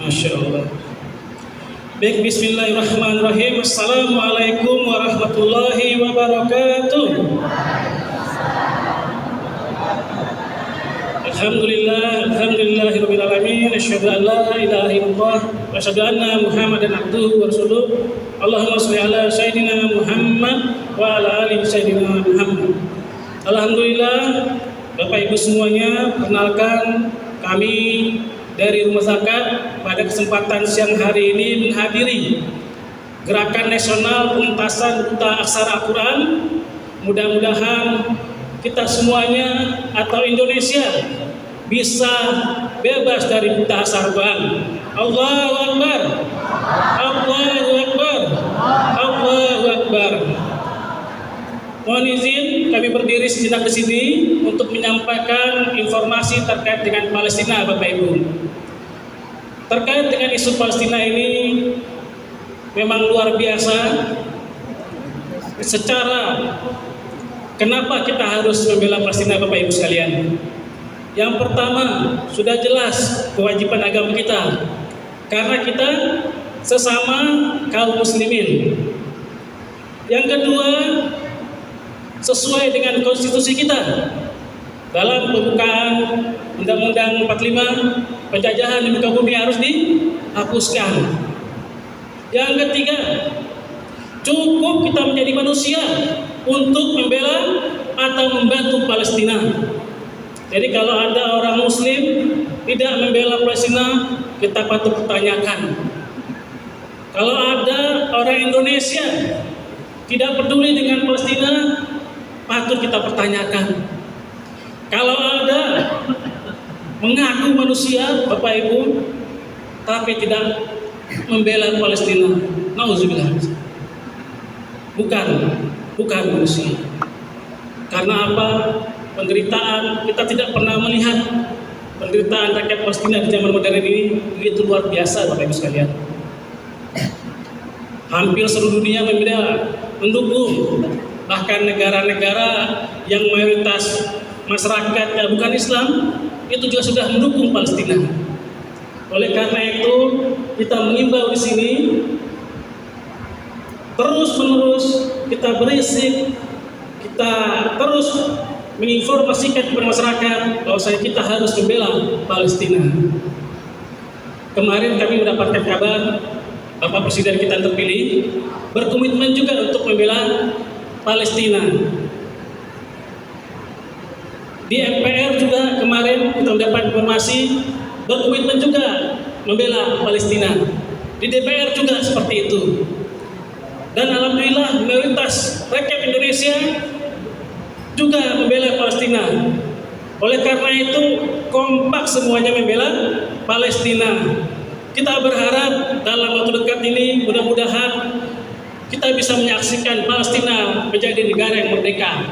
Masya Allah. Baik, bismillahirrahmanirrahim. Assalamualaikum warahmatullahi wabarakatuh. Alhamdulillahirabbil alamin. Asyhadu an la ilaha illallah wa asyhadu anna Muhammadan abduhu wa rasuluh. Allahumma shalli ala sayyidina Muhammad wa ala ali sayyidina Muhammad. Alhamdulillah, Bapak Ibu semuanya, perkenalkan kami dari Rumah Zakat pada kesempatan siang hari ini menghadiri Gerakan Nasional Pengentasan Buta Aksara Al-Quran. Mudah-mudahan kita semuanya atau Indonesia bisa bebas dari buta aksara Al-Quran. Allahu Akbar, Allahu Akbar, Allahu Akbar. Mohon izin kami berdiri sejenak di sini untuk menyampaikan informasi terkait dengan Palestina, Bapak Ibu. Terkait dengan isu Palestina ini memang luar biasa. Secara kenapa kita harus membela Palestina, Bapak Ibu sekalian? Yang pertama, sudah jelas kewajiban agama kita, karena kita sesama kaum muslimin. Yang kedua, sesuai dengan konstitusi kita dalam pembukaan Undang-Undang 45, penjajahan di muka bumi harus dihapuskan. Yang ketiga, cukup kita menjadi manusia untuk membela atau membantu Palestina. Jadi kalau ada orang muslim tidak membela Palestina, kita patut pertanyakan. Kalau ada orang Indonesia tidak peduli dengan Palestina, patut kita pertanyakan. Kalau ada mengaku manusia, Bapak Ibu, tapi tidak membela Palestina, nauzubillah, bukan manusia. Karena apa? Penderitaan, kita tidak pernah melihat penderitaan rakyat Palestina di zaman modern ini begitu luar biasa, Bapak Ibu sekalian. Hampir seluruh dunia mendukung. Bahkan negara-negara yang mayoritas masyarakatnya bukan Islam itu juga sudah mendukung Palestina. Oleh karena itu kita mengimbau di sini terus-menerus kita berisik, kita terus menginformasikan kepada masyarakat bahwa kita harus membela Palestina. Kemarin kami mendapatkan kabar Bapak Presiden kita terpilih berkomitmen juga untuk membela Palestina. Di MPR juga kemarin kita mendapat informasi berkomitmen juga membela Palestina. Di DPR juga seperti itu. Dan alhamdulillah mayoritas rakyat Indonesia juga membela Palestina. Oleh karena itu kompak semuanya membela Palestina. Kita berharap dalam waktu dekat ini mudah-mudahan kita bisa menyaksikan Palestina menjadi negara yang merdeka.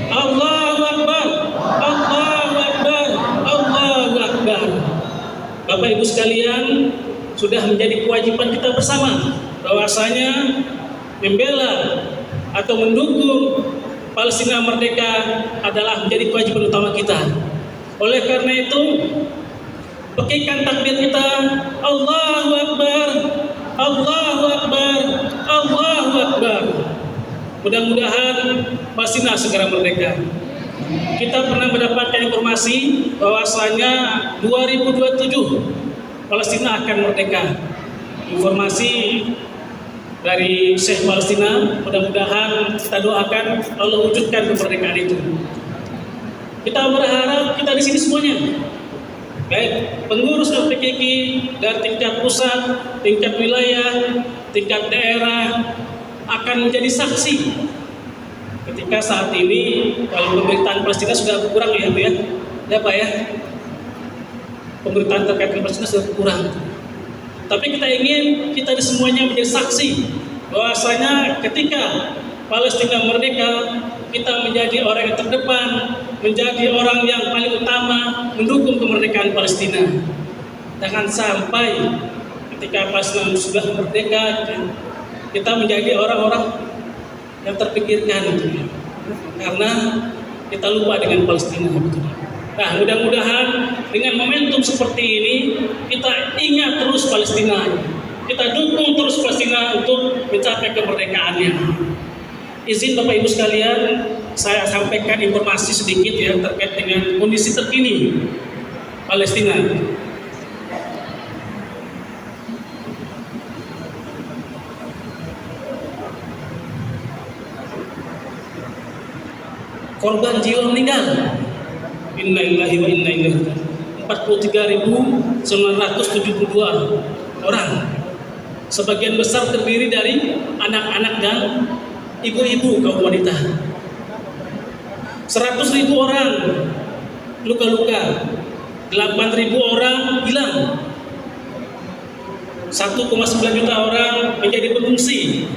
Allahu Akbar, Allahu Akbar, Allahu Akbar. Bapak Ibu sekalian, sudah menjadi kewajiban kita bersama bahwasanya membela atau mendukung Palestina merdeka adalah menjadi kewajiban utama kita. Oleh karena itu, pekikan takbir kita, Allahu Akbar, Allahu Akbar, Allahu Akbar. Mudah-mudahan Palestina segera merdeka. Kita pernah mendapatkan informasi bahwasanya 2027 Palestina akan merdeka. Informasi dari Syekh Palestina, mudah-mudahan kita doakan Allah wujudkan kemerdekaan itu. Kita berharap kita di sini semuanya, baik pengurus LPKK dari tingkat pusat, tingkat wilayah, tingkat daerah akan menjadi saksi ketika saat ini kalau pemerintahan Palestina sudah berkurang ya Pak ya, pemerintahan terkait dengan Palestina sudah berkurang. Tapi kita ingin kita semuanya menjadi saksi bahwasanya ketika Palestina merdeka, kita menjadi orang yang terdepan, menjadi orang yang paling utama mendukung kemerdekaan Palestina. Jangan sampai ketika Palestina sudah merdeka, kita menjadi orang-orang yang terpikirkan, karena kita lupa dengan Palestina. Nah, mudah-mudahan dengan momentum seperti ini kita ingat terus Palestina, kita dukung terus Palestina untuk mencapai kemerdekaannya. Izin Bapak Ibu sekalian, saya sampaikan informasi sedikit ya terkait dengan kondisi terkini Palestina. Korban jiwa meninggal, innalillahi wa inna ilaihi raji'un, 43.972 orang. Sebagian besar terdiri dari anak-anak dan ibu-ibu kaum wanita. 100.000 orang luka-luka, 8.000 orang hilang, 1,9 juta orang menjadi pengungsi,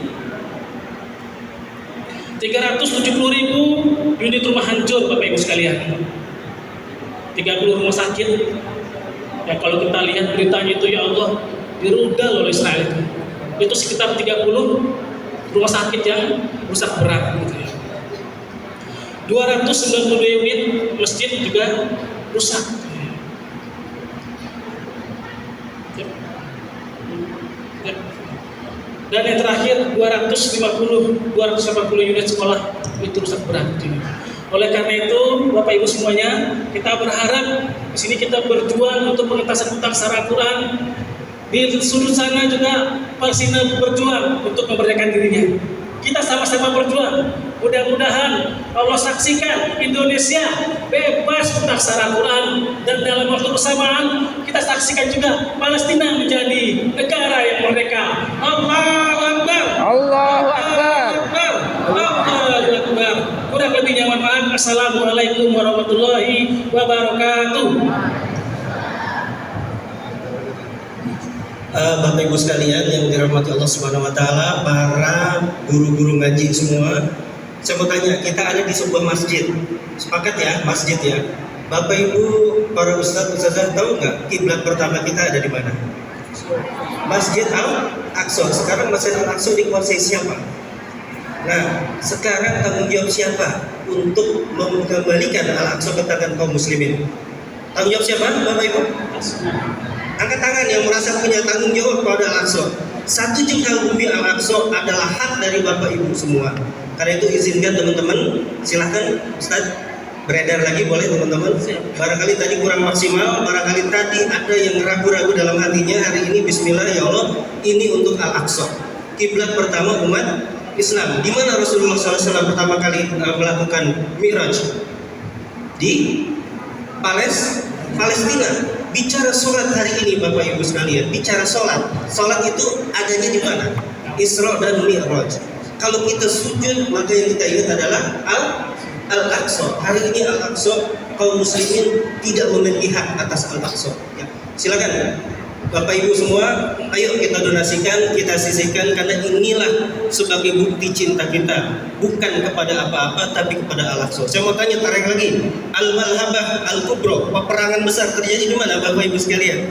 370.000 unit rumah hancur Bapak Ibu sekalian, 30 rumah sakit. Ya kalau kita lihat beritanya itu ya Allah, dirudal oleh Israel itu sekitar 30 rumah sakit yang rusak berat gitu ya. 292 unit masjid juga rusak. Dan yang terakhir 280 unit sekolah itu rusak berat. Oleh karena itu, Bapak Ibu semuanya, kita berharap di sini kita berjuang untuk pengentasan hutang secara Al-Quran. Di sudut sana juga Palestina berjuang untuk memerdekakan dirinya. Kita sama-sama berjuang. Mudah-mudahan Allah saksikan Indonesia bebas hutang secara Al-Quran, dan dalam waktu bersamaan kita saksikan juga Palestina menjadi negara yang merdeka. Allahu Akbar. Allahu Akbar. Allahu Akbar. Kurang lebihnya mohon maaf. Assalamualaikum warahmatullahi wabarakatuh. Bapak Ibu sekalian yang dirahmati Allah Subhanahu wa taala, para guru-guru ngaji semua, saya mau tanya, kita ada di sebuah masjid. Sepakat ya, masjid ya. Bapak Ibu, para ustazah tahu nggak kiblat pertama kita ada di mana? Masjid Al-Aqsa. Sekarang Masjid Al-Aqsa dikuasai siapa? Nah, sekarang tanggung jawab siapa untuk mengembalikan Al-Aqsa ke tangan kaum muslimin? Tanggung jawab siapa, Bapak Ibu? Angkat tangan yang merasa punya tanggung jawab pada Al-Aqsa. 1 juta bumi Al-Aqsa adalah hak dari Bapak Ibu semua. Karena itu izinkan teman-teman, silahkan Ustaz beredar lagi boleh teman-teman. Barangkali tadi kurang maksimal, barangkali tadi ada yang ragu-ragu dalam hatinya. Hari ini Bismillah ya Allah, ini untuk Al-Aqsa, kiblat pertama umat Islam. Di mana Rasulullah SAW pertama kali melakukan Mi'raj? Di Palestina. Bicara sholat hari ini Bapak Ibu sekalian, bicara sholat itu adanya di mana? Isra dan Mi'raj. Kalau kita sujud, maka yang kita ingat adalah Al-Aqsa. Hari ini Al-Aqsa, kaum muslimin tidak memiliki hak atas Al-Aqsa. Ya. Silakan Bapak Ibu semua, ayo kita donasikan, kita sisihkan, karena inilah sebagai bukti cinta kita, bukan kepada apa-apa tapi kepada Al-Aqsa. Saya mau tanya, tarik lagi, Al-Malhabah Al-Kubra, peperangan besar terjadi di mana Bapak Ibu sekalian?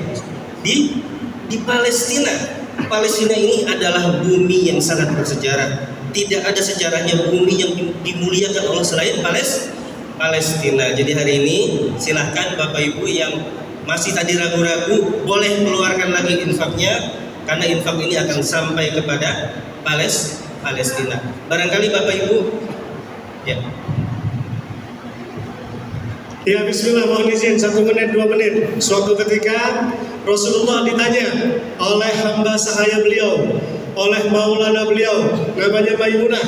Di Palestina. Palestina ini adalah bumi yang sangat bersejarah. Tidak ada sejarahnya bumi yang dimuliakan Allah selain Palestina. Jadi hari ini silahkan Bapak Ibu yang masih tadi ragu-ragu, boleh keluarkan lagi infaknya, karena infak ini akan sampai kepada Palestina. Barangkali Bapak Ibu, ya. Ya, bismillah, mohon izin 1 menit 2 menit. Suatu ketika Rasulullah ditanya oleh hamba sahaya beliau, oleh maulana beliau, namanya Maimunah.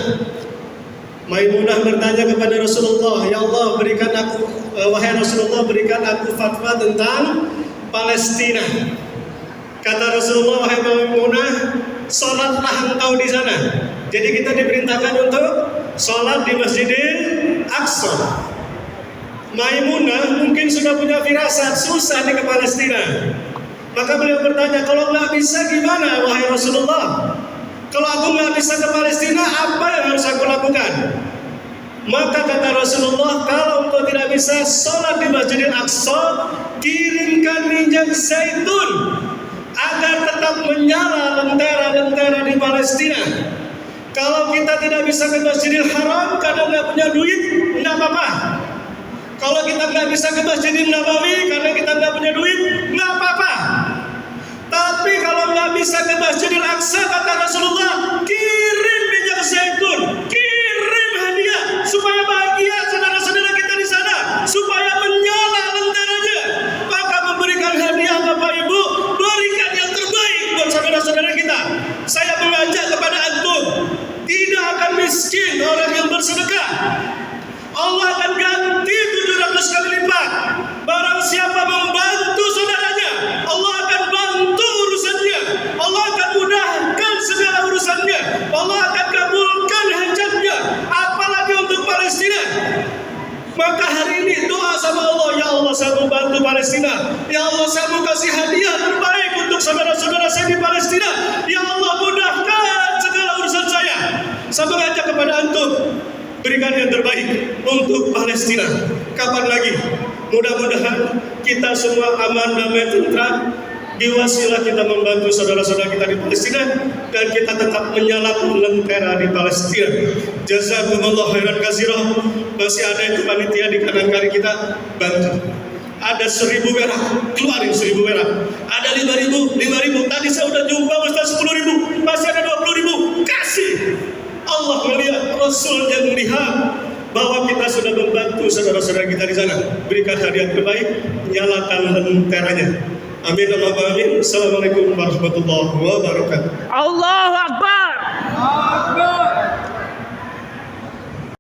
Maimunah bertanya kepada Rasulullah, ya Allah, berikan aku, wahai Rasulullah, berikan aku fatwa tentang Palestina. Kata Rasulullah, wahai Maimunah, sholatlah engkau di sana. Jadi kita diperintahkan untuk sholat di Masjidil Aqsa. Maimunah mungkin sudah punya firasat, susah nih ke Palestina. Maka beliau bertanya, kalau nggak bisa gimana wahai Rasulullah? Kalau aku nggak bisa ke Palestina, apa yang harus aku lakukan? Maka kata Rasulullah, kalau engkau tidak bisa sholat di Masjidil Aqsa, kirimkan minyak zaitun agar tetap menyala lentera-lentera di Palestina. Kalau kita tidak bisa ke Masjidil Haram karena nggak punya duit, nggak apa-apa. Kalau kita nggak bisa ke Masjidil Nabawi karena kita nggak punya duit, nggak apa-apa. Tapi kalau nggak bisa ke Masjidil Aqsa, kata Rasulullah, kirim minyak zaitun, kirim hadiah supaya bahagia saudara-saudara kita di sana, supaya menyala lenteranya. Maka memberikan hadiah Bapak Ibu, berikan yang terbaik buat saudara-saudara kita. Saya mengajak kepada antum, tidak akan miskin orang yang bersedekah. Allah akan ganti 700 kali lipat. Barang siapa membantu saudaranya, Allah akan bantu urusannya. Allah akan mudahkan segala urusannya. Allah akan kabulkan hajatnya. Apalagi untuk Palestina. Maka hari ini doa sama Allah, ya Allah, saya mau bantu Palestina. Ya Allah, saya mau kasih hadiah terbaik untuk saudara-saudara saya di Palestina. Ya Allah, mudahkan segala urusan saya. Saya mengajak kepada antum, berikan yang terbaik untuk Palestina. Kapan lagi? Mudah-mudahan kita semua aman, damai, tentram. Diwasilah kita membantu saudara-saudara kita di Palestina, dan kita tetap menyalakan lentera di Palestina. Jazakumullah khairan katsira. Masih ada itu panitia di kanan kiri kita, bantu. Ada 1000 merah, keluarin 1000 merah. Ada 5.000. Tadi saya udah jumpa Ustaz 10.000, masih ada 20.000. Kasih. Allah melihat, Rasul yang melihat bahwa kita sudah membantu saudara-saudara kita di sana. Berikan hadiah terbaik, nyalakan lenteranya. Amin Allahumma amin. Assalamualaikum warahmatullahi wabarakatuh. Allahu Akbar.